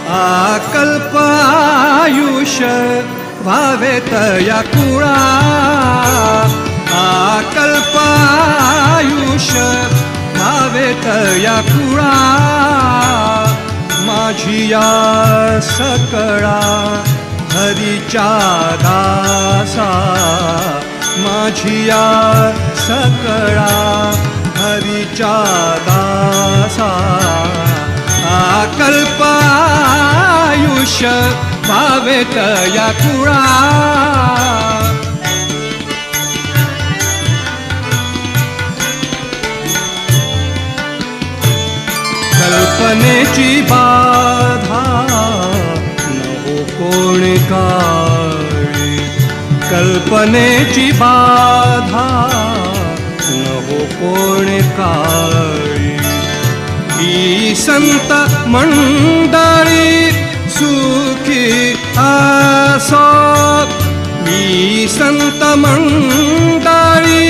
आकल्प आयुष्य व्हावे तया कुळा, आकल्प आयुष्य व्हावे तया कुळा. माझी या सकळा हरीच्या दासा, माझी या सकळा हरीच्या दासा. आकल्प आयुष्य व्हावे तया कुळा. कल्पनेची बाधा नको कोण काळी, कल्पनेची बाधा नको कोण काळी. ही संत मंडळी सुखी असो, ही संत मंडळी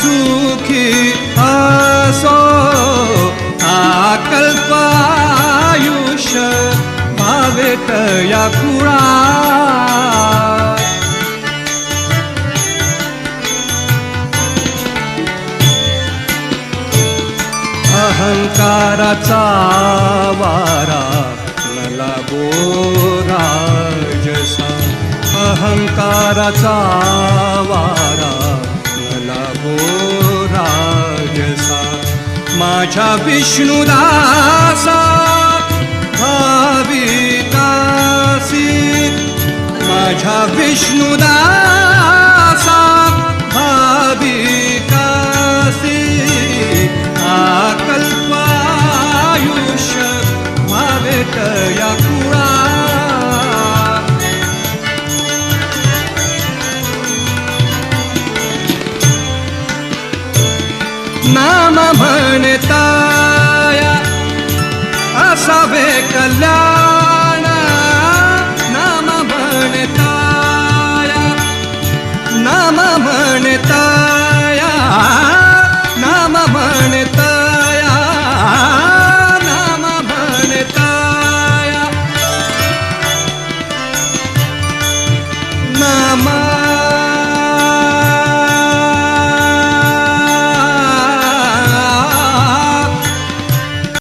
सुखी असो. आकल्प आयुष्य व्हावे तया कुळा. अहंकाराचा वारा न लागो राजसा, अहंकाराचा वारा न लागो राजसा. माझ्या विष्णुदासा भाविकासी, माझ्या विष्णुदासा भाविकासी. आकल्प आयुष्य व्हावे तया कुळा. नाम म्हणताया असावे कल्याण, नाम म्हणताया, नाम म्हणताया